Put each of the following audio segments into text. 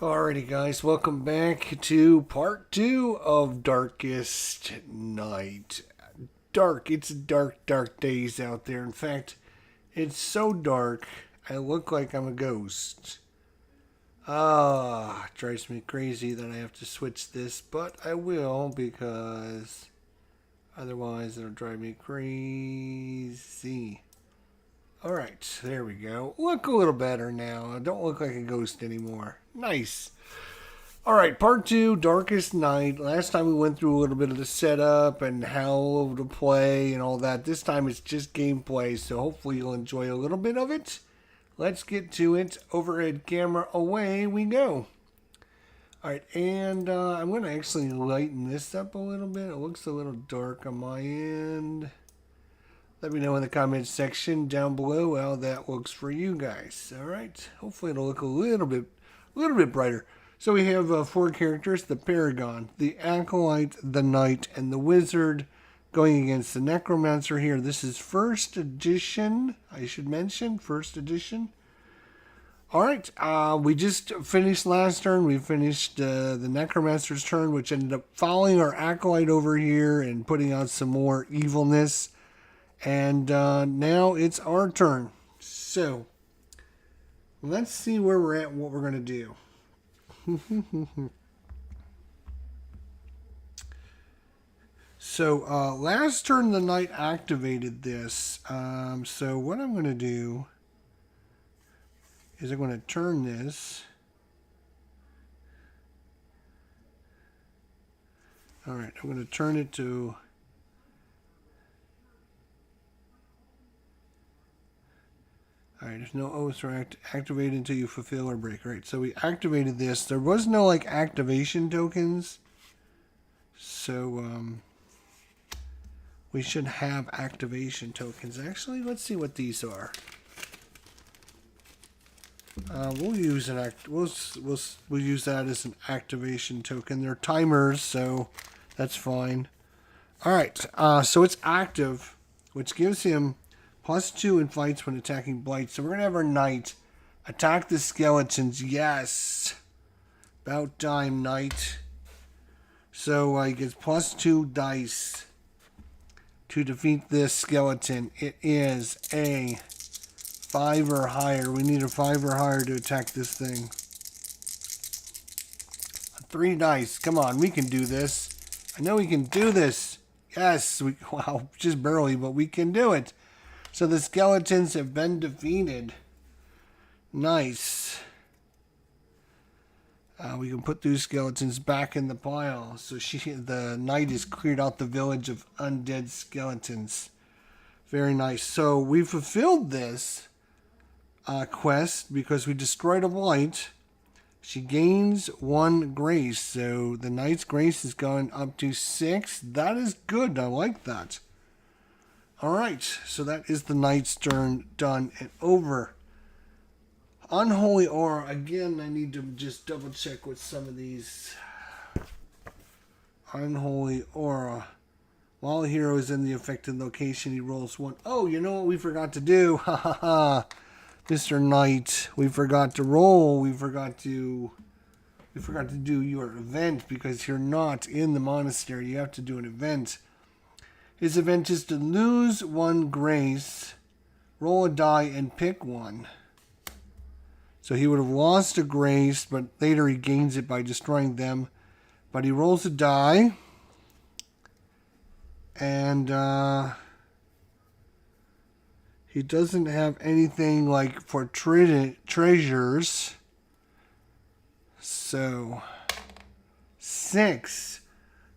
Alrighty guys, welcome back to part 2 of Darkest Night. It's dark days out there. In fact, it's so dark, I look like I'm a ghost. It drives me crazy that I have to switch this, but I will because otherwise it'll drive me crazy. Alright, there we go. Look a little better now. I don't look like a ghost anymore. Nice. Alright, part 2, Darkest Night. Last time we went through a little bit of the setup and how to play and all that. This time it's just gameplay, so hopefully you'll enjoy a little bit of it. Let's get to it. Overhead camera, away we go. Alright, and I'm going to actually lighten this up a little bit. It looks a little dark on my end. Let me know in the comments section down below how that looks for you guys. All right. Hopefully it'll look a little bit brighter. So we have 4 characters: the Paragon, the Acolyte, the Knight, and the Wizard, going against the Necromancer here. This is first edition. I should mention first edition. All right. We just finished last turn. We finished the Necromancer's turn, which ended up following our Acolyte over here and putting out some more evilness. And now it's our turn. So, let's see where we're at and what we're going to do. So, last turn the Knight activated this. So, what I'm going to do is I'm going to turn this. Alright, I'm going to turn it to... Alright, there's no oaths or activate until you fulfill or break. Alright, so we activated this. There was no, activation tokens. So, we should have activation tokens. Actually, let's see what these are. We'll use we'll use that as an activation token. They're timers, so that's fine. Alright, so it's active, which gives him +2 in fights when attacking blights. So we're going to have our Knight attack the skeletons. Yes. About time, Knight. So he gets +2 dice to defeat this skeleton. It is a 5 or higher. We need a 5 or higher to attack this thing. 3 dice. Come on, we can do this. I know we can do this. Yes. Wow, just barely, but we can do it. So the skeletons have been defeated. Nice. We can put those skeletons back in the pile. So the Knight has cleared out the village of undead skeletons. Very nice. So we fulfilled this quest because we destroyed a blight. She gains 1 grace. So the Knight's grace has gone up to 6. That is good. I like that. Alright, so that is the Knight's turn done and over. Unholy Aura. Again, I need to just double check with some of these. Unholy Aura. While a hero is in the affected location, he rolls 1. Oh, you know what we forgot to do? Ha ha ha. Mr. Knight, we forgot to roll. We forgot to do your event because you're not in the monastery. You have to do an event. His event is to lose 1 grace, roll a die, and pick 1. So he would have lost a grace, but later he gains it by destroying them. But he rolls a die, and he doesn't have anything for treasures. So 6.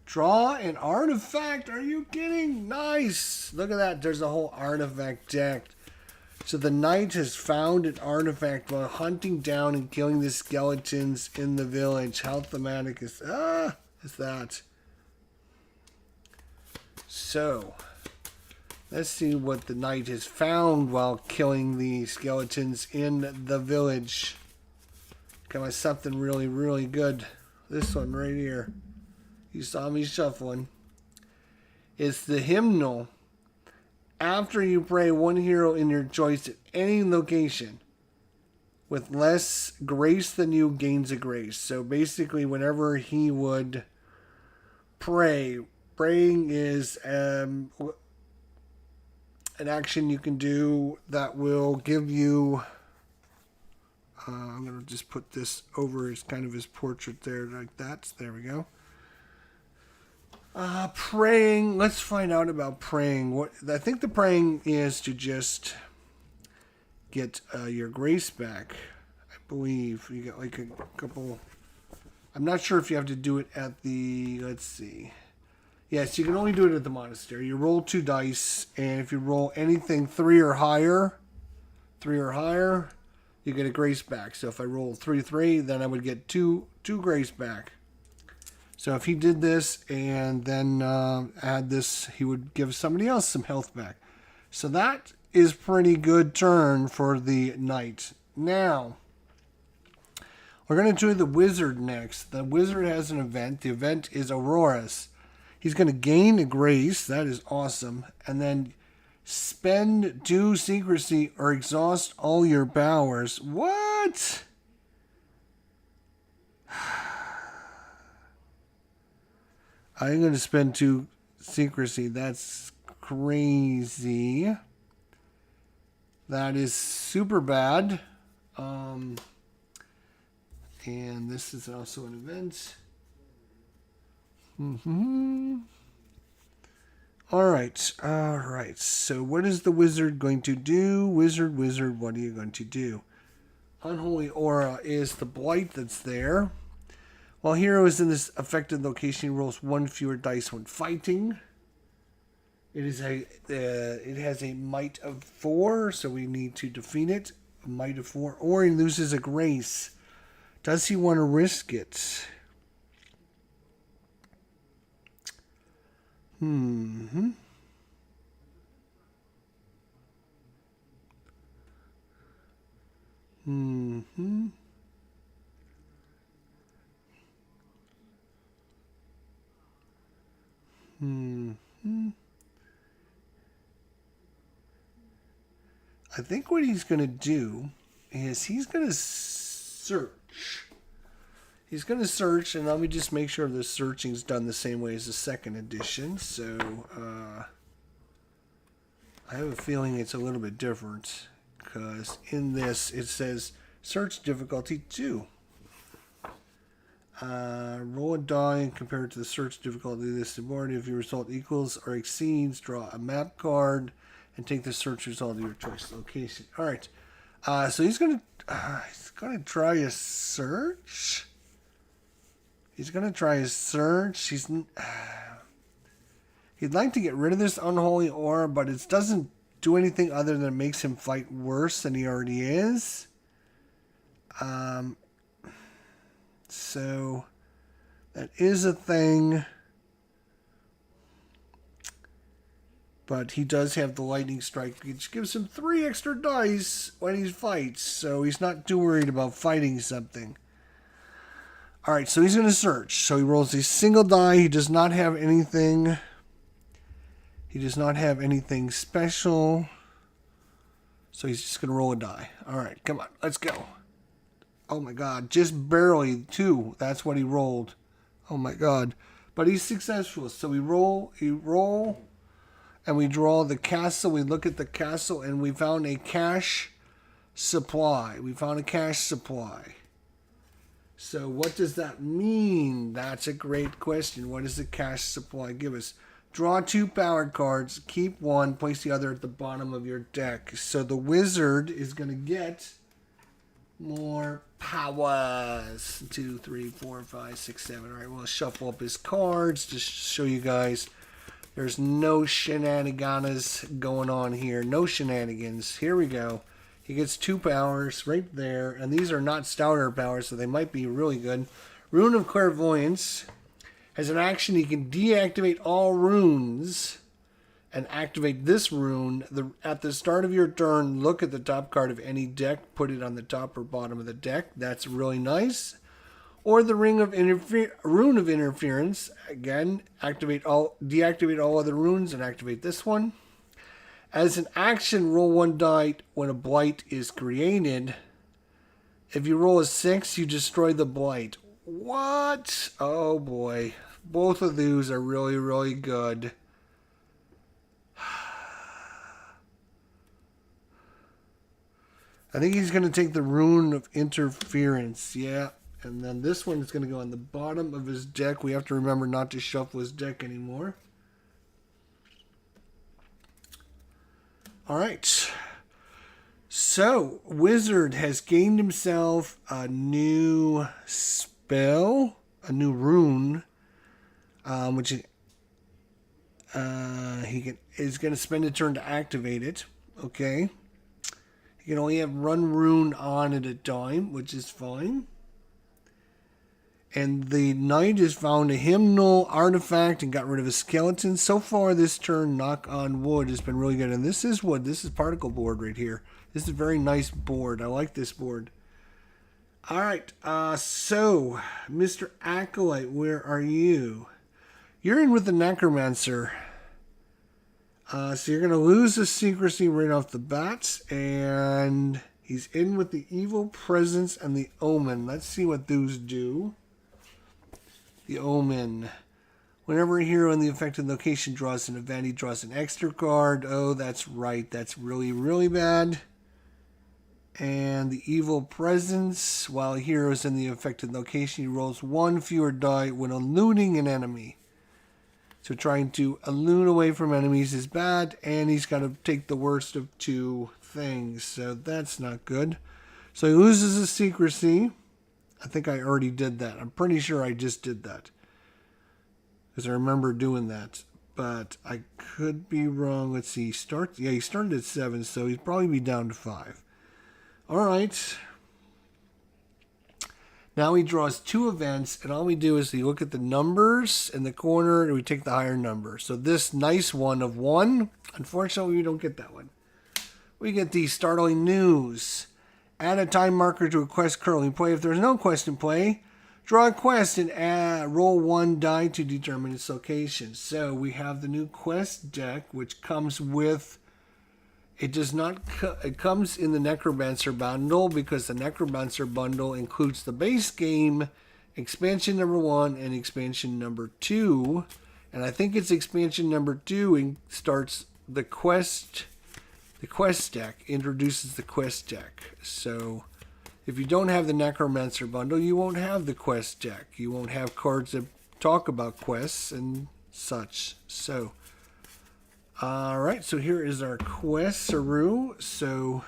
Draw an artifact. Are you kidding? Nice. Look at that. There's a whole artifact deck. So the Knight has found an artifact while hunting down and killing the skeletons in the village. How thematic is that? So let's see what the Knight has found while killing the skeletons in the village. Got my something really, really good. This one right here. You saw me shuffling. It's the hymnal. After you pray 1 hero in your choice at any location, with less grace than you gains a grace. So basically, whenever he would pray, praying is an action you can do that will give you. I'm going to just put this over as kind of his portrait there, like that. There we go. Praying. Let's find out about praying. What I think the praying is to just get your grace back. I believe you get like a couple. I'm not sure if you have to do it at the. Let's see. Yes, you can only do it at the monastery. You roll 2 dice, and if you roll anything 3 or higher, you get a grace back. So if I roll 3, then I would get two grace back. So if he did this and then add this, he would give somebody else some health back. So that is pretty good turn for the knight. Now, we're going to do the wizard next. The wizard has an event. The event is Aurora's. He's going to gain a grace. That is awesome. And then spend 2 secrecy or exhaust all your powers. What? I'm going to spend 2 secrecy. That's crazy. That is super bad. And this is also an event. All right. So what is the wizard going to do? Wizard, what are you going to do? Unholy Aura is the blight that's there. While hero is in this affected location, he rolls 1 fewer dice when fighting. It has a might of 4, so we need to defeat it. A might of 4, or he loses a grace. Does he want to risk it? Hmm. I think what he's going to do is he's going to search. He's going to search, and let me just make sure the searching's done the same way as the second edition. So, I have a feeling it's a little bit different, because in this it says search difficulty 2. Roll a die and compare it to the search difficulty listed board. If your result equals or exceeds, draw a map card and take the search result of your choice location. All right. So he's gonna try a search. He's gonna try a search. He'd like to get rid of this unholy aura, but it doesn't do anything other than it makes him fight worse than he already is. So that is a thing. But he does have the lightning strike, which gives him 3 extra dice when he fights. So he's not too worried about fighting something. Alright, so he's going to search. So he rolls a single die. He does not have anything. He does not have anything special. So he's just going to roll a die. Alright, come on. Let's go. Oh my god. Just barely 2. That's what he rolled. Oh my god. But he's successful. So we roll. And we draw the castle. We look at the castle and we found a cash supply. So what does that mean? That's a great question. What does the cash supply give us? Draw 2 power cards. Keep 1. Place the other at the bottom of your deck. So the wizard is going to get more powers. 2, 3, 4, 5, 6, 7. All right, we'll shuffle up his cards to show you guys. There's no shenanigans going on here. No shenanigans. Here we go. He gets 2 powers right there. And these are not starter powers, so they might be really good. Rune of Clairvoyance. As an action, he can deactivate all runes and activate this rune. At the start of your turn, look at the top card of any deck. Put it on the top or bottom of the deck. That's really nice. Or the Rune of Interference. Again, deactivate all other runes and activate this one. As an action, roll 1 die when a blight is created. If you roll a 6, you destroy the blight. What? Oh boy. Both of these are really, really good. I think he's going to take the Rune of Interference. Yeah. And then this one is going to go on the bottom of his deck. We have to remember not to shuffle his deck anymore. All right. So, Wizard has gained himself a new spell, a new rune, which is going to spend a turn to activate it. Okay. You can only have one rune on at a time, which is fine. And the knight has found a hymnal artifact and got rid of a skeleton. So far this turn, knock on wood, has been really good. And this is wood. This is particle board right here. This is a very nice board. I like this board. All right. So, Mr. Acolyte, where are you? You're in with the Necromancer. So you're going to lose the secrecy right off the bat. And he's in with the evil presence and the omen. Let's see what those do. The omen. Whenever a hero in the affected location draws an event, he draws an extra card. Oh, that's right. That's really, really bad. And the evil presence. While a hero is in the affected location, he rolls one fewer die when eluding an enemy. So trying to elude away from enemies is bad, and he's got to take the worst of two things. So that's not good. So he loses his secrecy. I think I already did that. I'm pretty sure I just did that. Because I remember doing that. But I could be wrong. Let's see. He started at 7, so he'd probably be down to 5. Alright. Now he draws 2 events, and all we do is we look at the numbers in the corner, and we take the higher number. So this nice one of 1, unfortunately we don't get that one. We get the startling news. Add a time marker to a quest currently in play. If there's no quest in play, draw a quest and roll 1 die to determine its location. So we have the new quest deck, which comes with... It comes in the Necromancer bundle because the Necromancer bundle includes the base game, expansion number 1 and expansion number 2. And I think it's expansion number 2 and starts the quest deck, introduces the quest deck. So if you don't have the Necromancer bundle, you won't have the quest deck. You won't have cards that talk about quests and such. So, alright, so here is our quest, Saru. So,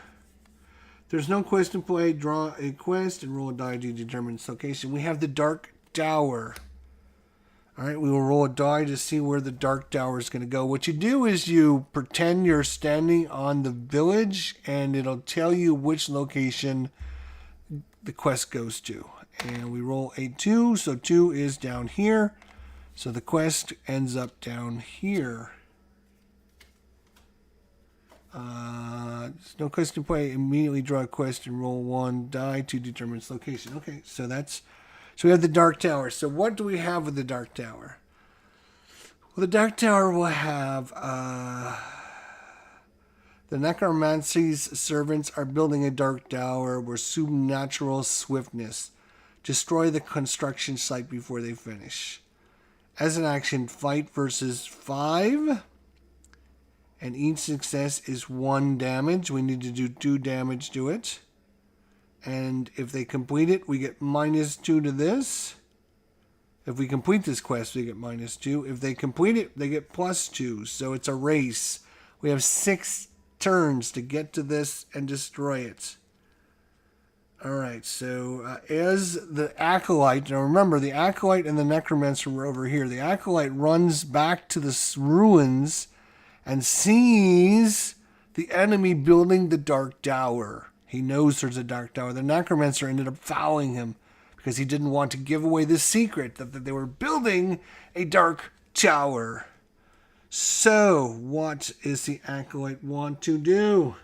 there's no quest in play. Draw a quest and roll a die to determine its location. We have the Dark Tower. Alright, we will roll a die to see where the Dark Tower is going to go. What you do is you pretend you're standing on the village, and it'll tell you which location the quest goes to. And we roll a 2, so 2 is down here. So the quest ends up down here. No quest in play. Immediately draw a quest and roll 1 die to determine its location. Okay, so we have the Dark Tower. So what do we have with the Dark Tower? Well, the Dark Tower will have the Necromancer's servants are building a Dark Tower with supernatural swiftness. Destroy the construction site before they finish. As an action, fight versus 5. And each success is 1 damage. We need to do 2 damage to it. And if they complete it, we get -2 to this. If we complete this quest, we get -2. If they complete it, they get +2. So it's a race. We have 6 turns to get to this and destroy it. Alright, so as the Acolyte, now remember, the Acolyte and the Necromancer were over here. The Acolyte runs back to the ruins and sees the enemy building the Dark Tower. He knows there's a Dark Tower. The Necromancer ended up fouling him because he didn't want to give away the secret that they were building a Dark Tower. So, what is the Acolyte want to do?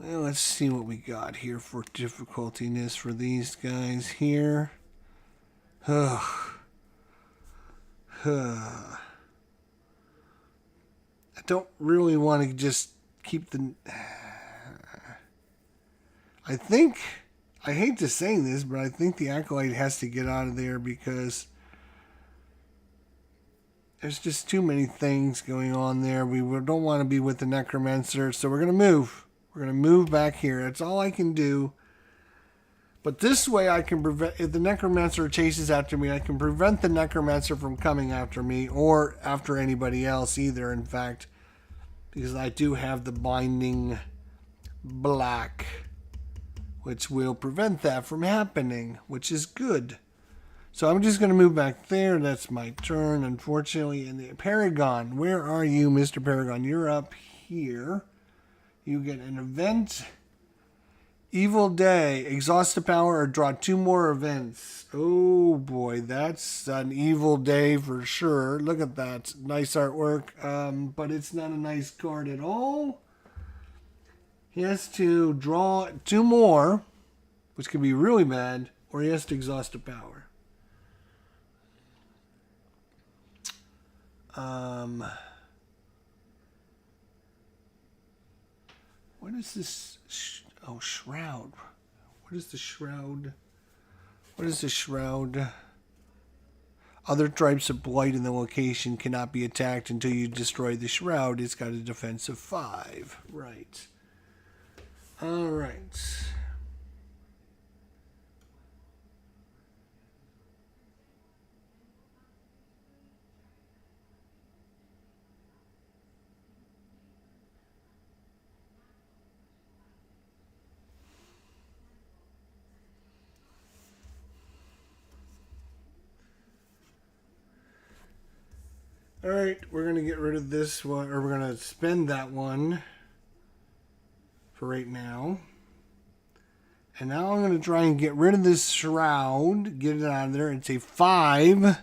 Well, let's see what we got here for difficultiness for these guys here. Ugh. I don't really want to just keep the... I think... I hate to say this, but I think the Acolyte has to get out of there because there's just too many things going on there. We don't want to be with the Necromancer, so we're going to move. We're going to move back here. That's all I can do. But this way I can prevent, if the Necromancer chases after me, I can prevent the Necromancer from coming after me or after anybody else either, in fact, because I do have the Binding Black, which will prevent that from happening, which is good. So I'm just going to move back there. That's my turn, unfortunately. And the Paragon, where are you, Mr. Paragon? You're up here. You get an event. Evil Day. Exhaust the power or draw 2 more events. Oh, boy. That's an evil day for sure. Look at that. Nice artwork. But it's not a nice card at all. He has to draw 2 more, which could be really bad, or he has to exhaust the power. What is this? Oh, Shroud. What is the Shroud? What is the Shroud? Other types of blight in the location cannot be attacked until you destroy the Shroud. It's got a defense of 5. Right. All right. All right, we're going to get rid of this one, or we're going to spend that one for right now. And now I'm going to try and get rid of this Shroud, get it out of there. It's a 5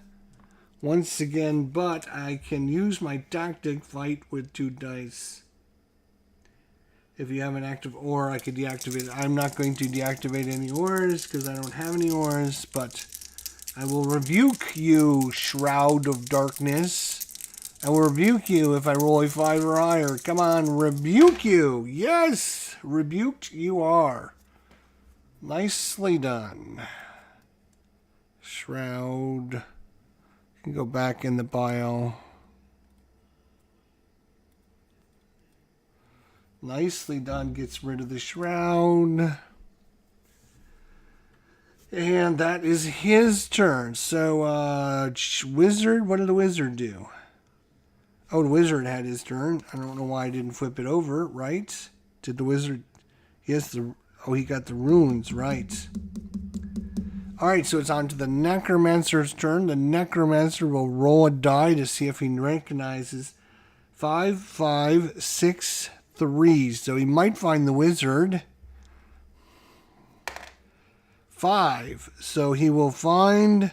once again, but I can use my tactic, fight with 2 dice. If you have an active ore, I could deactivate it. I'm not going to deactivate any ores because I don't have any ores, but I will rebuke you, Shroud of Darkness. I will rebuke you if I roll a 5 or higher. Come on, rebuke you. Yes, rebuked you are. Nicely done. Shroud. You can go back in the pile. Nicely done. Gets rid of the Shroud. And that is his turn. So, Wizard, what did the Wizard do? Oh, the Wizard had his turn. I don't know why I didn't flip it over, right? Did the Wizard... Yes, oh, he got the runes, right. Alright, so it's on to the Necromancer's turn. The Necromancer will roll a die to see if he recognizes 5, 5, 6, 3. So he might find the Wizard. 5. So he will find...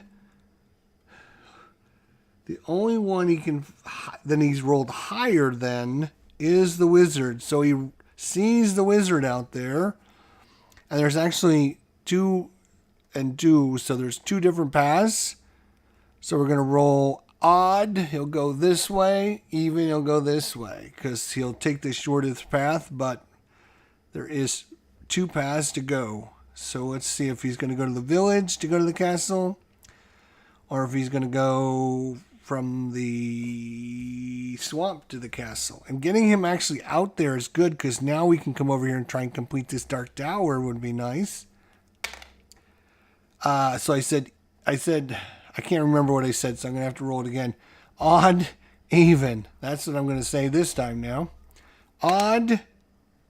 The only one he can... Then he's rolled higher than is the Wizard. So he sees the Wizard out there. And there's actually 2 and 2. So there's 2 different paths. So we're going to roll odd. He'll go this way. Even, he'll go this way. Because he'll take the shortest path. But there is 2 paths to go. So let's see if he's going to go to the village to go to the castle. Or if he's going to go from the swamp to the castle. And getting him actually out there is good because now we can come over here and try and complete this Dark Tower would be nice. So I said, I can't remember what I said, so I'm going to have to roll it again. Odd, even. That's what I'm going to say this time now. Odd,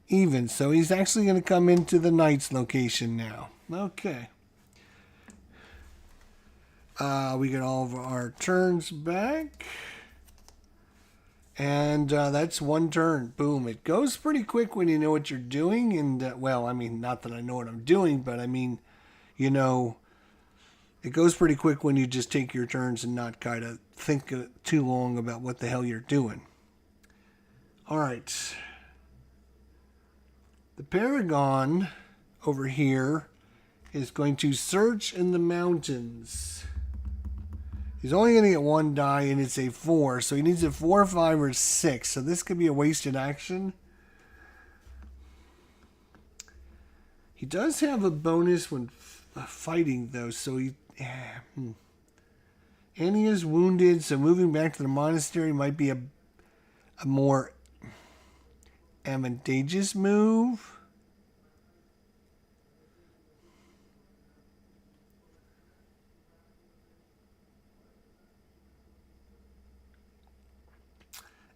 even. So he's actually going to come into the Knight's location now. Okay. We get all of our turns back. And that's 1 turn. Boom. It goes pretty quick when you know what you're doing. And, well, I mean, not that I know what I'm doing, but I mean, you know, it goes pretty quick when you just take your turns and not kind of think too long about what the hell you're doing. All right. The Paragon over here is going to search in the mountains. He's only going to get 1 die, and it's a 4. So he needs a 4, 5, or 6. So this could be a wasted action. He does have a bonus when fighting, though. So he... And he is wounded, so moving back to the monastery might be a more advantageous move.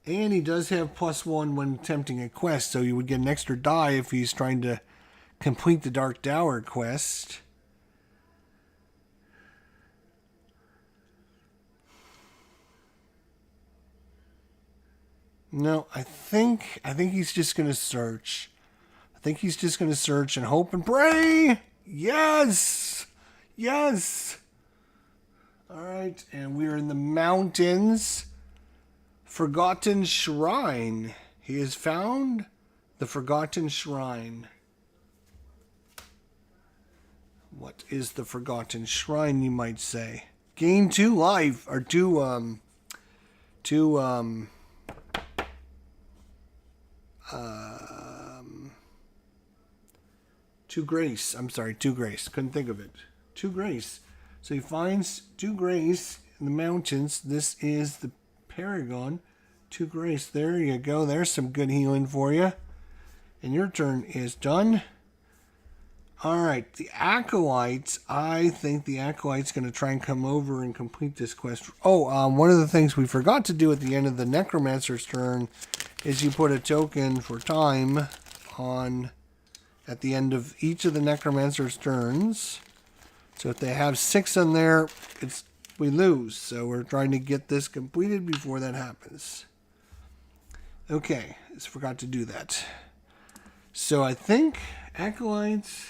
And he does have +1 when attempting a quest, so you would get an extra die if he's trying to complete the Dark Tower quest. No, I think he's just going to search. I think he's just going to search and hope and pray. Yes! Yes! All right, and we're in the mountains. Forgotten Shrine. He has found the Forgotten Shrine. What is the Forgotten Shrine, you might say? Gain 2 life, or 2 grace. I'm sorry, 2 grace. Couldn't think of it. 2 grace. So he finds 2 grace in the mountains. This is the Paragon. 2 grace. There you go. There's some good healing for you. And your turn is done. Alright, the Acolytes. I think the Acolyte's going to try and come over and complete this quest. Oh, one of the things we forgot to do at the end of the Necromancer's turn is you put a token for time on at the end of each of the Necromancer's turns. So if they have 6 on there, we lose. So we're trying to get this completed before that happens. Okay, just forgot to do that. So I think Acolytes...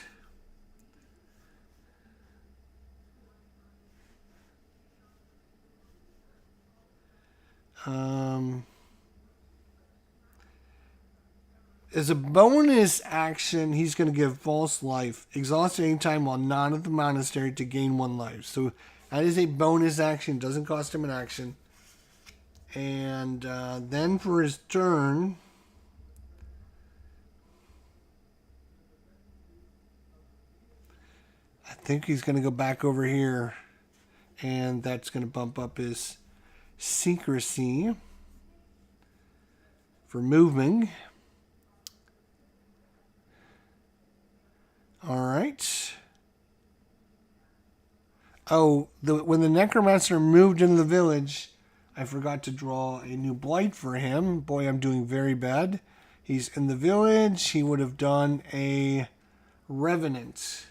as a bonus action, he's going to give false life. Exhaust at any time while not at the monastery to gain 1 life. So that is a bonus action. Doesn't cost him an action. And then for his turn... I think he's going to go back over here. And that's going to bump up his secrecy for moving. All right. Oh, when the Necromancer moved into the village, I forgot to draw a new blight for him. Boy, I'm doing very bad. He's in the village. He would have done a Revenant.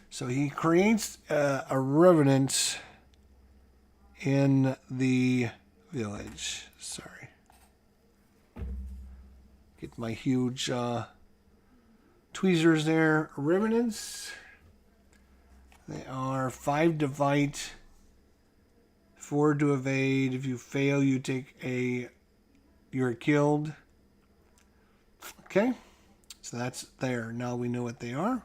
So he creates a Revenant in the village. Sorry. Get my huge tweezers there. Revenants. They are 5 to fight, 4 to evade. If you fail, you're killed. Okay. So that's there. Now we know what they are.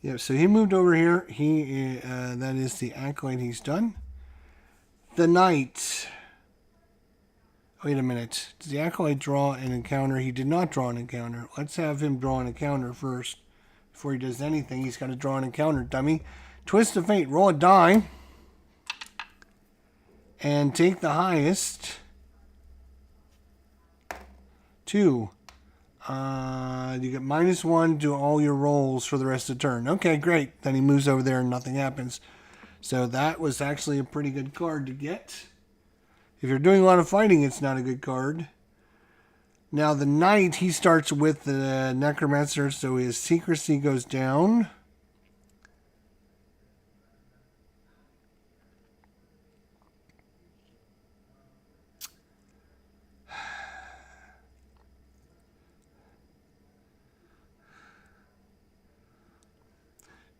Yeah, so he moved over here. That is the Acolyte he's done. The Knight. Wait a minute. Does the Acolyte draw an encounter? He did not draw an encounter. Let's have him draw an encounter first. Before he does anything, he's got to draw an encounter, dummy. Twist of Fate. Roll a die. And take the highest. 2. You get -1 to all your rolls for the rest of the turn. Okay, great. Then he moves over there and nothing happens. So that was actually a pretty good card to get. If you're doing a lot of fighting, it's not a good card. Now the Knight, he starts with the Necromancer, so his secrecy goes down.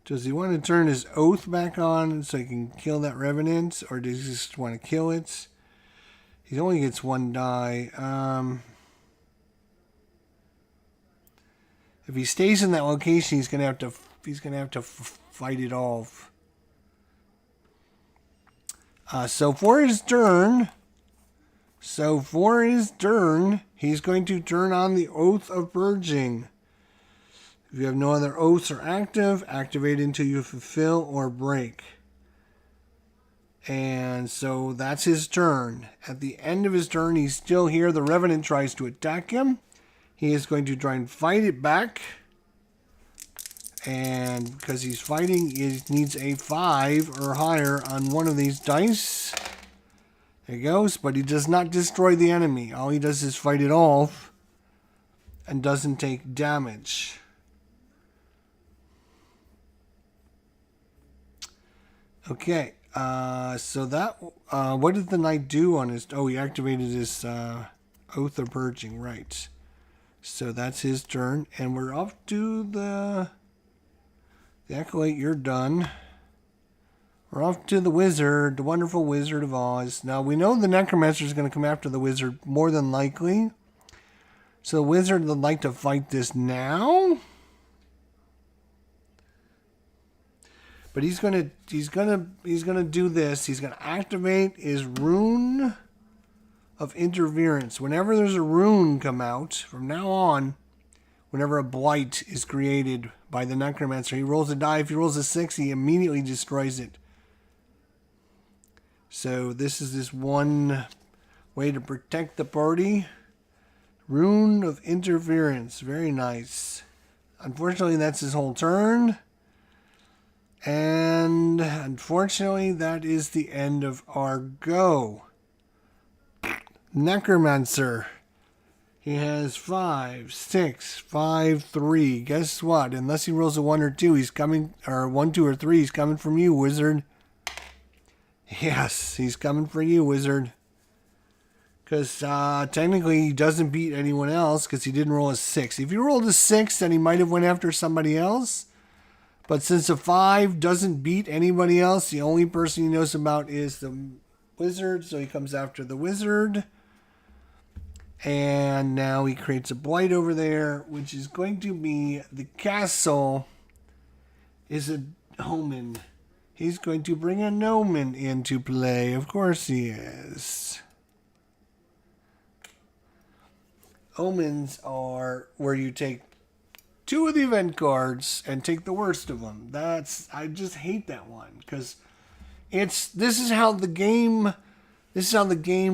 Does he want to turn his oath back on so he can kill that revenant? Or does he just want to kill it? He only gets one die. If he stays in that location, he's gonna have to fight it off. So for his turn, he's going to turn on the Oath of Purging. If you have no other oaths are active, activate until you fulfill or break. And so that's his turn. At the end of his turn, he's still here. The Revenant tries to attack him. He is going to try and fight it back. And because he's fighting, he needs a 5 or higher on one of these dice. There he goes. But he does not destroy the enemy. All he does is fight it off and doesn't take damage. Okay. So that, what did the knight do on his, he activated his Oath of Purging, right. So that's his turn, and we're off to the Acolyte, you're done. We're off to the Wizard, the wonderful Wizard of Oz. Now, we know the Necromancer is going to come after the Wizard more than likely. So the Wizard would like to fight this now. But he's gonna do this. He's gonna activate his Rune of Interference. Whenever there's a rune come out, from now on, whenever a blight is created by the Necromancer, he rolls a die. If he rolls a 6, he immediately destroys it. So this is this one way to protect the party. Rune of Interference. Very nice. Unfortunately, that's his whole turn. And unfortunately, that is the end of our go. Necromancer. He has 5, 6, 5, 3. Guess what? Unless he rolls a 1 or 2, he's coming, or 1, 2, or 3, he's coming from you, Wizard. Yes, he's coming for you, Wizard. Because technically he doesn't beat anyone else because he didn't roll a 6. If he rolled a 6, then he might have went after somebody else. But since a 5 doesn't beat anybody else, the only person he knows about is the Wizard. So he comes after the Wizard. And now he creates a blight over there, which is going to be the castle is a omen. He's going to bring an omen into play. Of course he is. Omens are where you take 2 of the event cards and take the worst of them. I just hate that one because this is how the game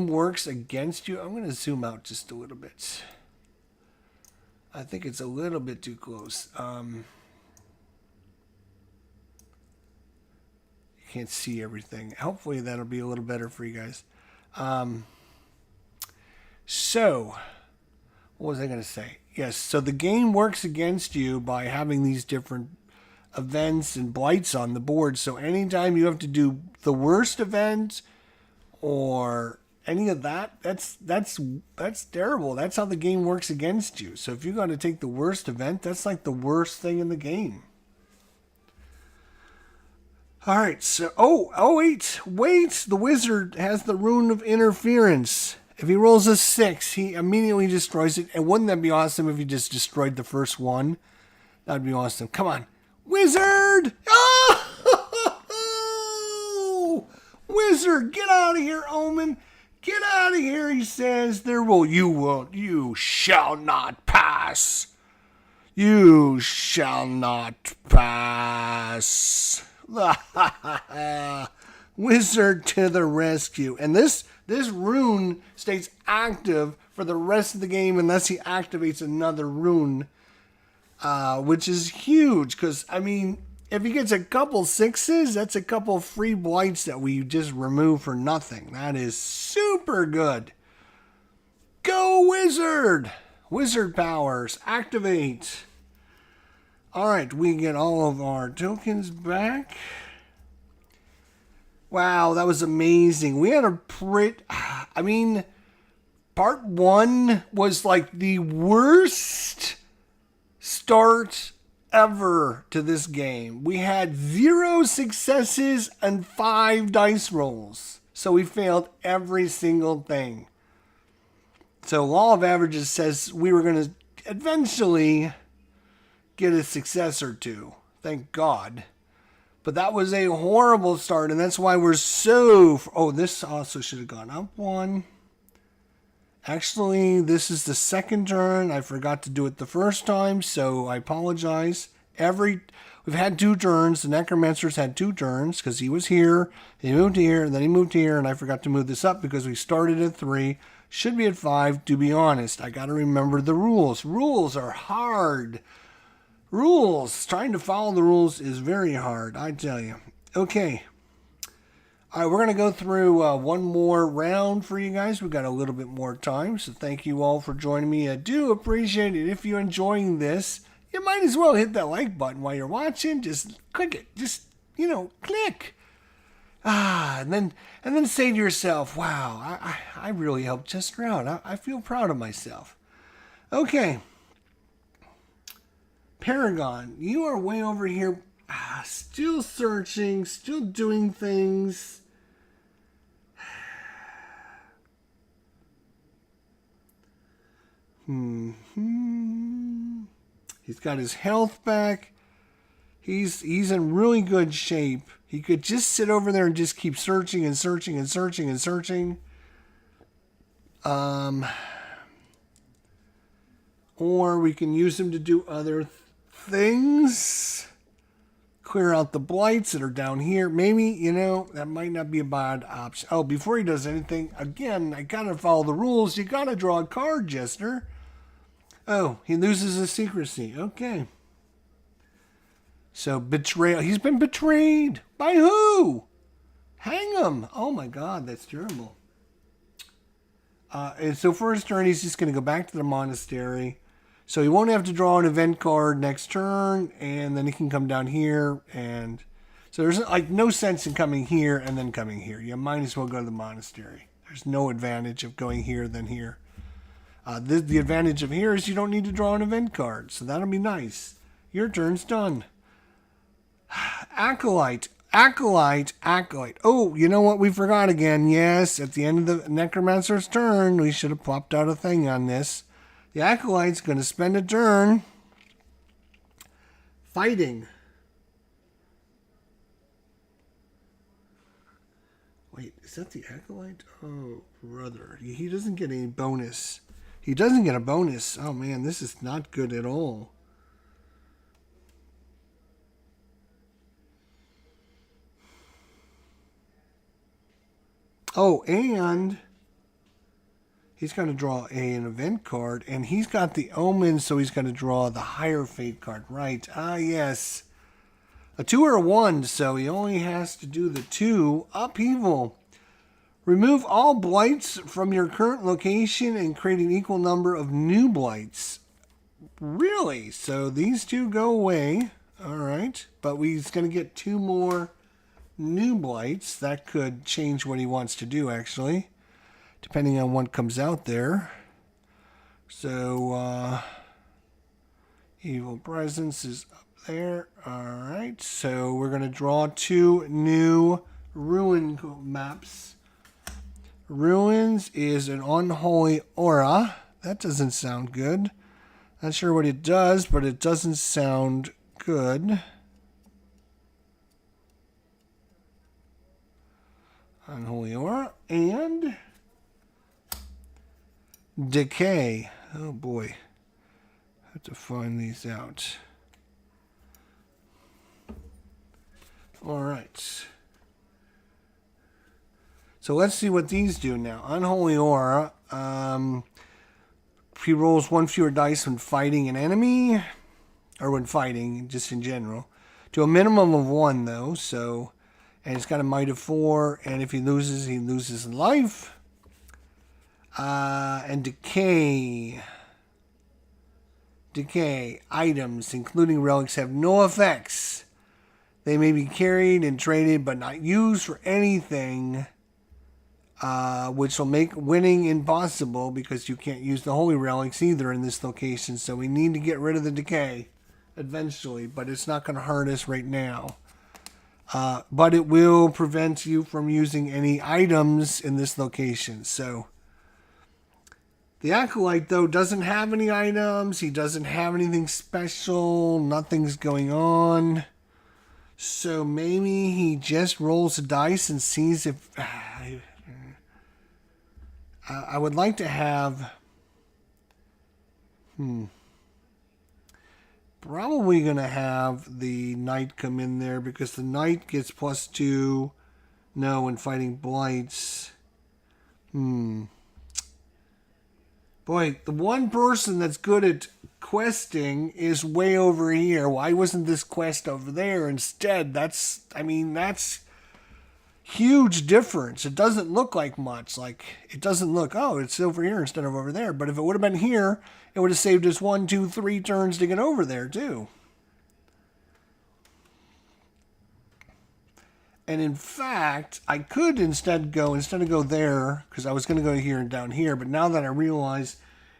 works against you. I'm going to zoom out just a little bit. I think it's a little bit too close. You can't see everything. Hopefully that'll be a little better for you guys. So, what was I going to say? Yes, so the game works against you by having these different events and blights on the board. So anytime you have to do the worst event or any of that, that's terrible. That's how the game works against you. So if you got to take the worst event, that's like the worst thing in the game. All right, so wait, the Wizard has the Rune of Interference. If he rolls a 6, he immediately destroys it. And wouldn't that be awesome if he just destroyed the first one? That'd be awesome. Come on. Wizard! Oh! Wizard, get out of here, Omen. Get out of here, he says. You shall not pass. You shall not pass. Wizard to the rescue. And this rune stays active for the rest of the game unless he activates another rune, which is huge. Because, I mean, if he gets a couple 6s, that's a couple free blights that we just remove for nothing. That is super good. Go, Wizard! Wizard powers, activate. All right, we get all of our tokens back. Wow, that was amazing. We had part 1 was like the worst start ever to this game. We had 0 successes and 5 dice rolls. So we failed every single thing. So law of averages says we were going to eventually get a success or two. Thank God. But that was a horrible start, and that's why we're so... Oh, this also should have gone up one. Actually, this is the second turn. I forgot to do it the first time, so I apologize. We've had 2 turns. The Necromancer's had 2 turns because he was here, he moved here, and then he moved here, and I forgot to move this up because we started at 3. Should be at 5, to be honest. I got to remember the rules. Rules are hard. Rules. Trying to follow the rules is very hard, I tell you. Okay. All right, we're going to go through one more round for you guys. We've got a little bit more time, so thank you all for joining me. I do appreciate it. If you're enjoying this, you might as well hit that like button while you're watching. Just click it. Just, click. And then say to yourself, wow, I really helped Chester out. I feel proud of myself. Okay. Paragon, you are way over here, still searching, still doing things. He's got his health back. He's in really good shape. He could just sit over there and just keep searching and searching and searching and searching. Or we can use him to do other things. Clear out the blights that are down here. Maybe, that might not be a bad option. Oh, before he does anything, again, I gotta follow the rules. You gotta draw a card, Jester. Oh, he loses his secrecy. Okay. So, betrayal. He's been betrayed. By who? Hang him. Oh my God, that's terrible. And so for his turn, he's just going to go back to the monastery. So he won't have to draw an event card next turn, and then he can come down here. And so there's no sense in coming here and then coming here. You might as well go to the monastery. There's no advantage of going here than here. The advantage of here is you don't need to draw an event card. So that'll be nice. Your turn's done. Acolyte. Oh, you know what we forgot again? Yes, at the end of the Necromancer's turn, we should have popped out a thing on this. The Acolyte's going to spend a turn fighting. Wait, is that the Acolyte? Oh, brother. He doesn't get any bonus. He doesn't get a bonus. Oh, man, this is not good at all. Oh, and he's going to draw an event card, and he's got the Omen, so he's going to draw the higher fate card. Right. Ah, yes. A 2 or a 1, so he only has to do the 2. Upheaval. Remove all blights from your current location and create an equal number of new blights. Really? So these 2 go away. All right. But he's going to get 2 more new blights. That could change what he wants to do, actually, depending on what comes out there. So evil presence is up there. All right, so we're going to draw 2 new ruin maps. Ruins is an unholy aura. That doesn't sound good. Not sure what it does, but it doesn't sound good. Unholy aura and decay. Oh boy, I have to find these out. All right. So let's see what these do now. Unholy aura. He rolls 1 fewer dice when fighting an enemy, or when fighting, just in general, to a minimum of 1 though. So. And it's got a might of 4, and if he loses life. And decay. Decay. Items, including relics, have no effects. They may be carried and traded, but not used for anything, which will make winning impossible, because you can't use the holy relics either in this location, so we need to get rid of the decay. eventually, but it's not going to hurt us right now. But it will prevent you from using any items in this location. So the Acolyte, though, doesn't have any items. He doesn't have anything special. Nothing's going on. So maybe he just rolls a dice and sees if... I would like to have... Probably going to have the Knight come in there because the Knight gets +2. No, when fighting Blights. Boy, the one person that's good at questing is way over here. Why wasn't this quest over there instead? That's huge difference. It doesn't look like much. Like, it doesn't look, oh, it's over here instead of over there. But if it would have been here, it would have saved us 1, 2, 3 turns to get over there, too. And in fact, I could instead of go there, because I was going to go here and down here, but now that I realize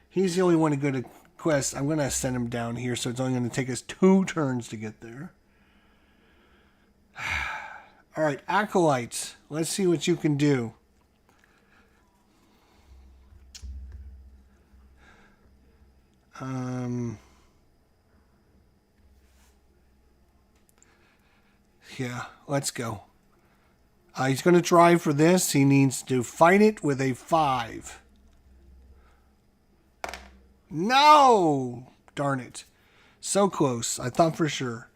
he's the only one good at quests, I'm going to send him down here, so it's only going to take us 2 turns to get there. All right, Acolytes, let's see what you can do. Yeah, let's go. He's going to try for this. He needs to fight it with a 5. No! Darn it. So close. I thought for sure.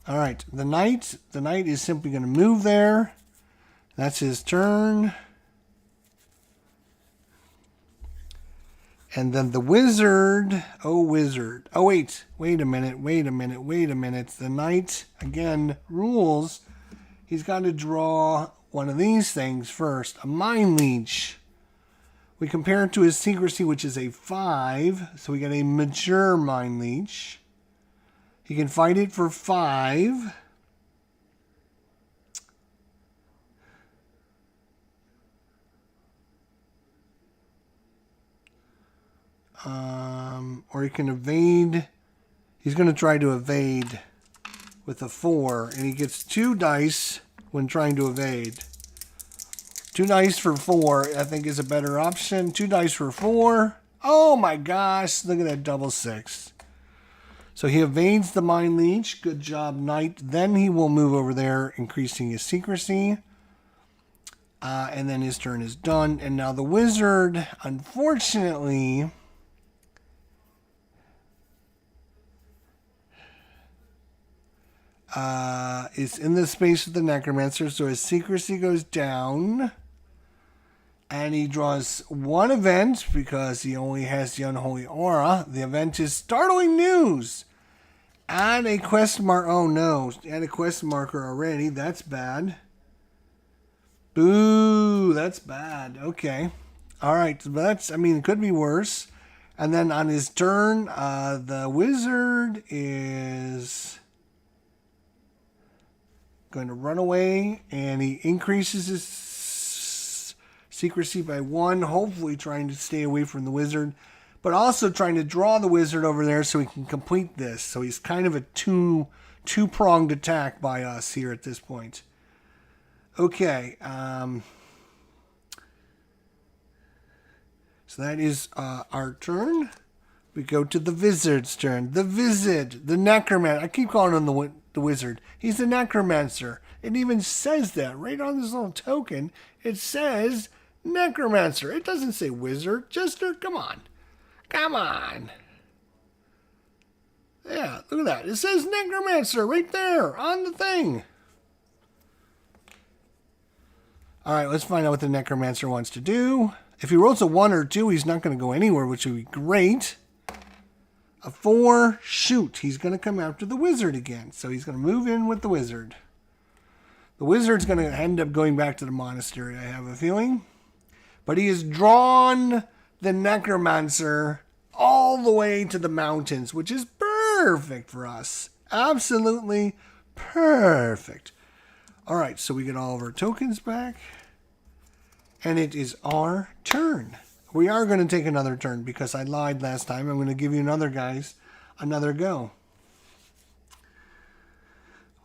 All right, the Knight. The Knight is simply going to move there. That's his turn. And then the Wizard. Oh, Wizard. Oh, wait. Wait a minute. The Knight, again, rules. He's got to draw one of these things first. A Mind Leech. We compare it to his Secrecy, which is a 5. So we get a mature Mind Leech. He can fight it for 5. Or he can evade. He's going to try to evade with a 4. And he gets 2 dice when trying to evade. 2 dice for 4, I think, is a better option. 2 dice for 4. Oh my gosh, look at that double 6. So he evades the Mind Leech. Good job, Knight. Then he will move over there, increasing his Secrecy. And then his turn is done. And now the Wizard, unfortunately... is in the space with the Necromancer, so his Secrecy goes down. And he draws 1 event because he only has the Unholy Aura. The event is Startling News. Add a quest mark. Oh no, add a quest marker already. That's bad. Boo, that's bad. Okay. Alright, but that's, it could be worse. And then on his turn, the Wizard is going to run away, and he increases his Secrecy by 1, hopefully trying to stay away from the Wizard, but also trying to draw the Wizard over there so he can complete this. So he's kind of a two-pronged attack by us here at this point. Okay. So that is our turn. We go to the Wizard's turn. The Wizard, the Necromancer. I keep calling him the Wizard. He's the Necromancer. It even says that right on this little token. It says Necromancer. It doesn't say Wizard. Jester, come on. Come on. Yeah, look at that. It says Necromancer right there on the thing. All right, let's find out what the Necromancer wants to do. If he rolls a 1 or 2, he's not going to go anywhere, which would be great. A 4, shoot. He's going to come after the Wizard again. So he's going to move in with the Wizard. The Wizard's going to end up going back to the monastery, I have a feeling. But he has drawn the Necromancer all the way to the mountains, which is perfect for us. Absolutely perfect. All right, so we get all of our tokens back. And it is our turn. We are going to take another turn because I lied last time. I'm going to give you another go.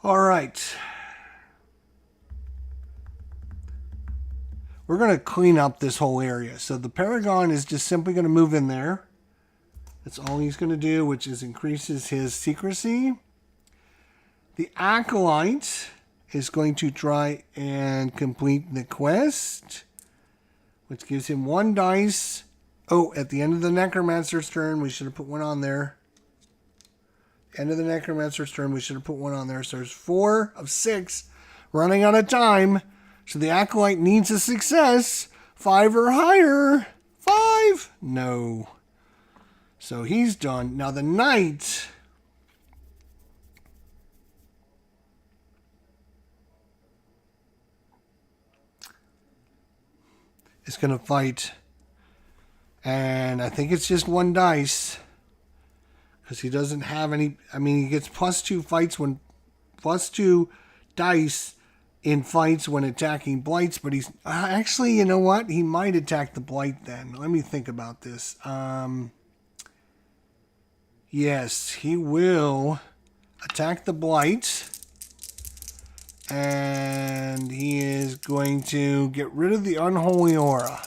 All right. We're going to clean up this whole area. So the Paragon is just simply going to move in there. That's all he's going to do, which is increases his secrecy. The Acolyte is going to try and complete the quest, which gives him 1 dice. Oh, at the end of the Necromancer's turn, we should have put 1 on there. End of the Necromancer's turn, we should have put 1 on there. So there's 4 of 6 running out of time. So the Acolyte needs a success. 5 or higher. 5? No. So he's done. Now the Knight is going to fight. And I think it's just 1 dice. Because he doesn't have any. I mean, he gets +2 fights when. +2 dice in fights when attacking blights. But he's. Actually, you know what? He might attack the blight then. Let me think about this. Yes, he will attack the blight. And he is going to get rid of the unholy aura.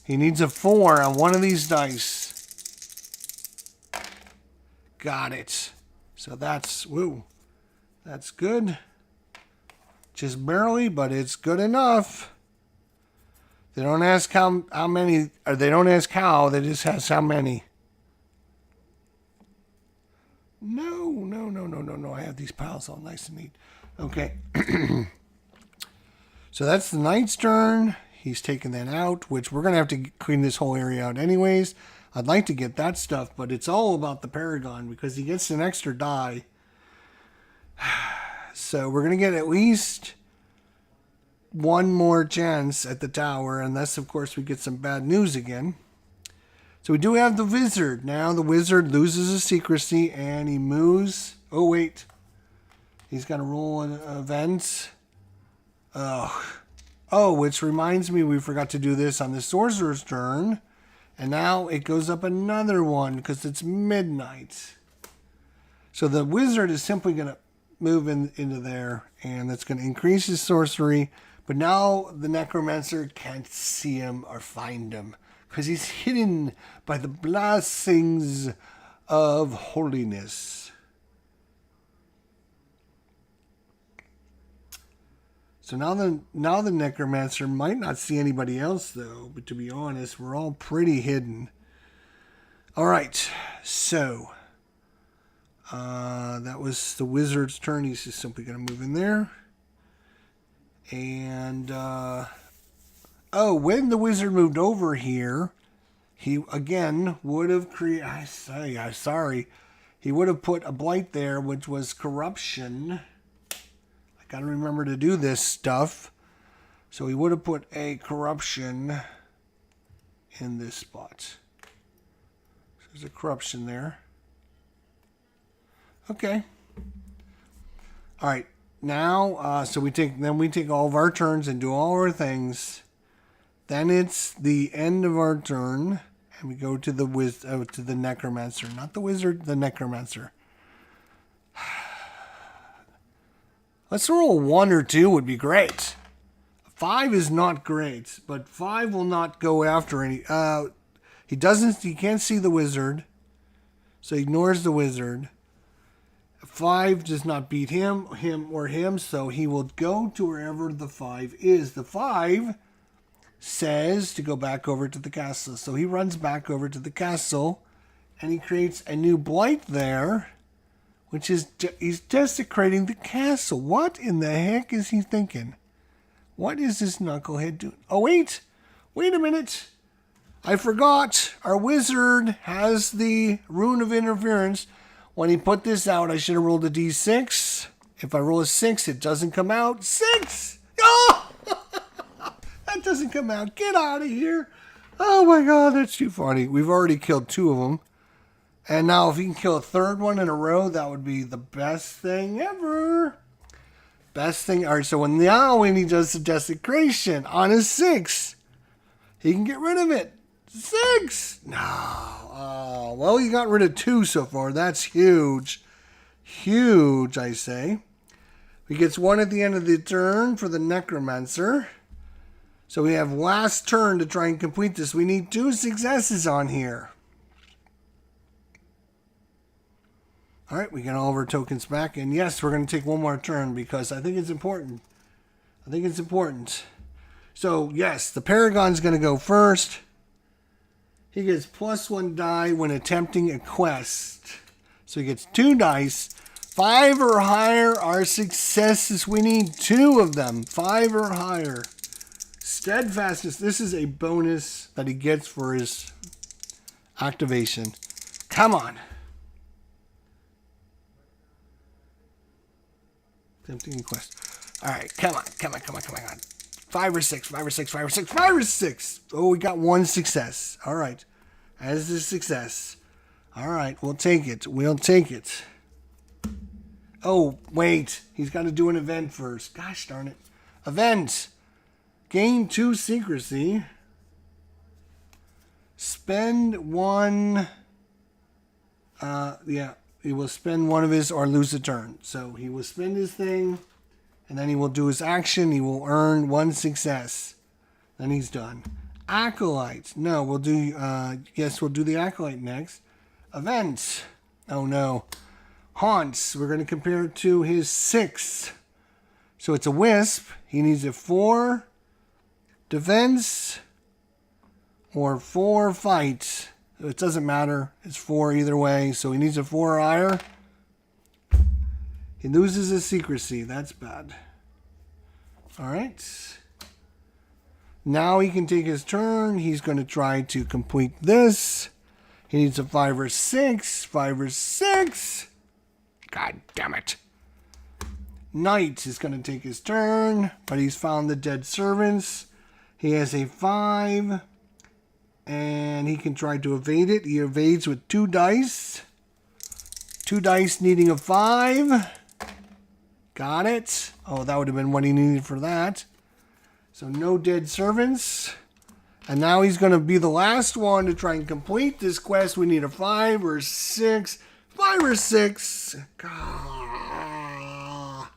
He needs a 4 on 1 of these dice. Got it. So that's, woo, that's good. Just barely, but it's good enough. They don't ask how many, or they don't ask how, they just ask how many. No. I have these piles all nice and neat. Okay. So that's the Knight's turn. He's taking that out, which we're going to have to clean this whole area out anyways. I'd like to get that stuff, but it's all about the Paragon because he gets an extra die. So we're going to get at least 1 more chance at the tower, unless, of course, we get some bad news again. So we do have the Wizard. Now the Wizard loses his secrecy and he moves. Oh, wait. He's got to roll an event. Oh, which reminds me we forgot to do this on the Sorcerer's turn. And now it goes up another 1 because it's midnight. So the Wizard is simply going to move into there. And that's going to increase his sorcery. But now the Necromancer can't see him or find him. Because he's hidden by the blessings of holiness. So now the Necromancer might not see anybody else, though. But to be honest, we're all pretty hidden. All right. So that was the Wizard's turn. He's just simply going to move in there. And when the Wizard moved over here, he again would have created. He would have put a blight there, which was corruption. Got to remember to do this stuff. So he would have put a corruption in this spot. So there's a corruption there. Okay. All right. Now, so we take all of our turns and do all our things. Then it's the end of our turn, and we go to the Necromancer, not the Wizard, the Necromancer. Let's roll 1 or 2 would be great. 5 is not great, but 5 will not go after any. He can't see the Wizard, so he ignores the Wizard. 5 does not beat him, so he will go to wherever the 5 is. The 5 says to go back over to the castle. So he runs back over to the castle, and he creates a new blight there. Which is, he's desecrating the castle. What in the heck is he thinking? What is this knucklehead doing? Oh, wait a minute. I forgot. Our Wizard has the Rune of Interference. When he put this out, I should have rolled a d6. If I roll a 6, it doesn't come out. 6! Oh! That doesn't come out. Get out of here. Oh, my God, that's too funny. We've already killed 2 of them. And now if he can kill a 3rd one in a row, that would be the best thing ever. Best thing. All right, so when he does the desecration on his 6, he can get rid of it. 6! No. Oh, well, he got rid of 2 so far. That's huge. Huge, I say. He gets one at the end of the turn for the Necromancer. So we have last turn to try and complete this. We need 2 successes on here. All right, we got all of our tokens back. And yes, we're going to take one more turn because I think it's important. I think it's important. So, yes, the Paragon's going to go first. He gets +1 die when attempting a quest. So he gets 2 dice. 5 or higher are successes. We need 2 of them. 5 or higher. Steadfastness. This is a bonus that he gets for his activation. Come on. Attempting a quest. All right, come on. 5 or 6, 5 or 6, 5 or 6, 5 or 6. Oh, we got 1 success. All right. As a success. All right, we'll take it. We'll take it. Oh, wait. He's got to do an event first. Gosh darn it. Event. Gain 2 secrecy. Spend 1. Yeah. He will spend 1 of his or lose a turn. So he will spend his thing. And then he will do his action. He will earn 1 success. Then he's done. Acolyte. No, we'll do, yes, we'll do the Acolyte next. Event. Oh, no. Haunts. We're going to compare it to his 6. So it's a Wisp. He needs a 4 defense or 4 fight. It doesn't matter. It's 4 either way. So he needs a 4 or higher. He loses his secrecy. That's bad. All right. Now he can take his turn. He's going to try to complete this. He needs a 5 or 6. 5 or 6. God damn it. Knight is going to take his turn, but he's found the dead servants. He has a 5, and he can try to evade it. He evades with 2 dice. 2 dice needing a 5. Got it. Oh, that would have been what he needed for that. So no dead servants. And now he's going to be the last one to try and complete this quest. We need a 5 or 6. 5 or 6. God.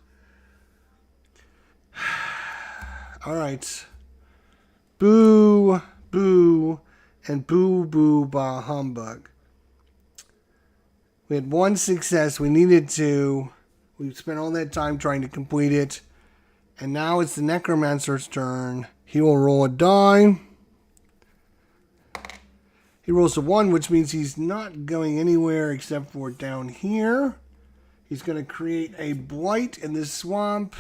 All right. Boo, boo, and boo, boo, bah, humbug. We had 1 success. We needed 2. We spent all that time trying to complete it. And now it's the Necromancer's turn. He will roll a die. He rolls a 1, which means he's not going anywhere except for down here. He's going to create a blight in the swamp,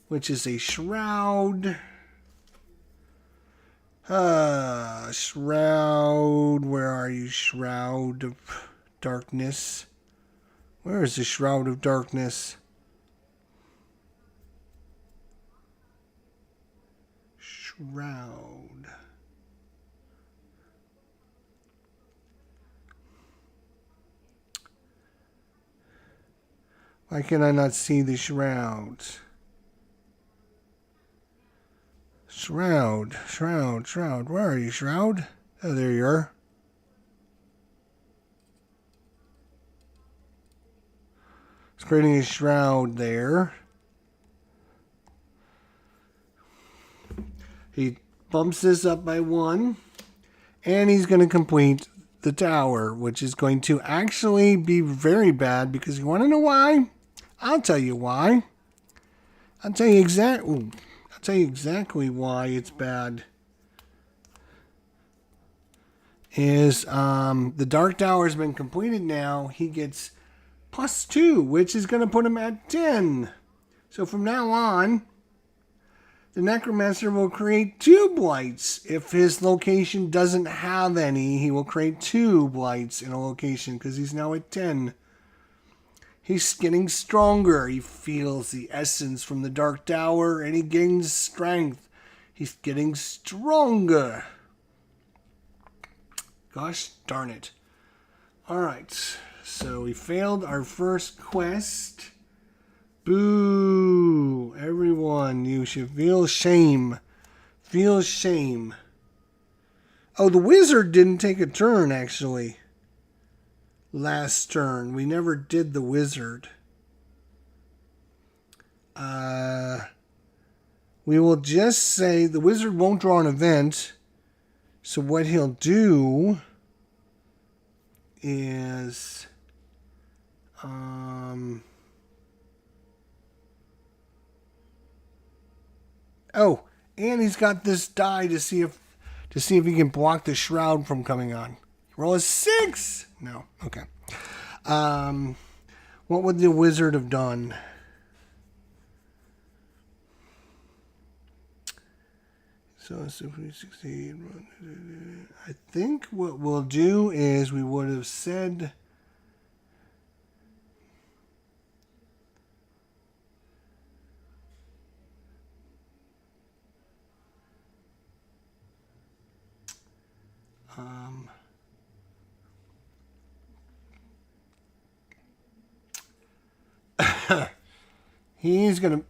which is a shroud. Shroud. Where are you, Shroud of Darkness? Where is the Shroud of Darkness? Shroud. Why can I not see the shroud? Shroud, shroud, shroud. Where are you, Shroud? Oh, there you are. It's creating a shroud there. He bumps this up by 1. And he's going to complete the tower, which is going to actually be very bad because you want to know why? I'll tell you why. I'll tell you exactly why it's bad. Is the Dark Tower has been completed now. He gets +2, which is going to put him at 10. So from now on, the Necromancer will create 2 blights. If his location doesn't have any, he will create 2 blights in a location because he's now at 10. He's getting stronger. He feels the essence from the Dark Tower and he gains strength. He's getting stronger. Gosh darn it. Alright, so we failed our first quest. Boo! Everyone, you should feel shame. Feel shame. Oh, the wizard didn't take a turn, actually. Last turn. We never did the wizard. We will just say the wizard won't draw an event. So what he'll do is... Oh, and he's got this die to see if he can block the shroud from coming on. Roll a 6. No. Okay. What would the wizard have done? So if we succeed, I think what we'll do is we would have said...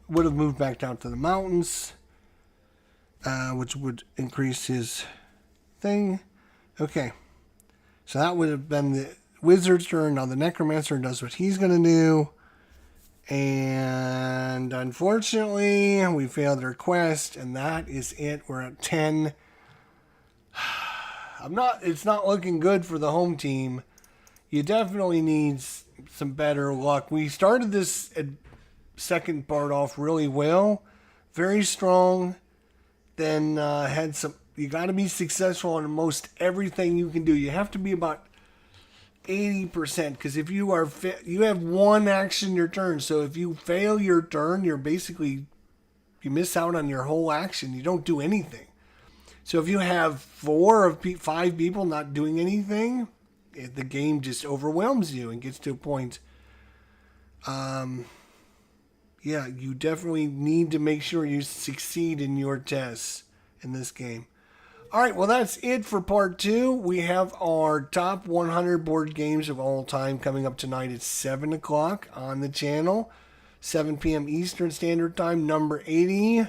would have moved back down to the mountains, which would increase his thing. Okay, so that would have been the wizard's turn. Now the necromancer does what he's gonna do, and unfortunately, we failed their quest, and that is it. We're at 10. It's not looking good for the home team. You definitely need some better luck. We started this second part off really well, very strong. Then had some. You got to be successful on most everything you can do. You have to be about 80%, because if you are you have one action your turn. So if you fail your turn, you miss out on your whole action. You don't do anything. So if you have 4 of 5 people not doing anything, the game just overwhelms you and gets to a point. Yeah, you definitely need to make sure you succeed in your tests in this game. All right, well, that's it for part 2. We have our top 100 board games of all time coming up tonight at 7 o'clock on the channel. 7 p.m. Eastern Standard Time, number 80.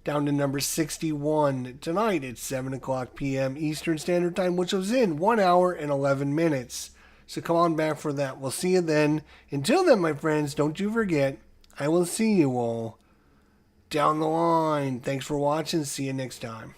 Down to number 61 tonight at 7 o'clock p.m. Eastern Standard Time, which was in 1 hour and 11 minutes. So come on back for that. We'll see you then. Until then, my friends, don't you forget, I will see you all down the line. Thanks for watching. See you next time.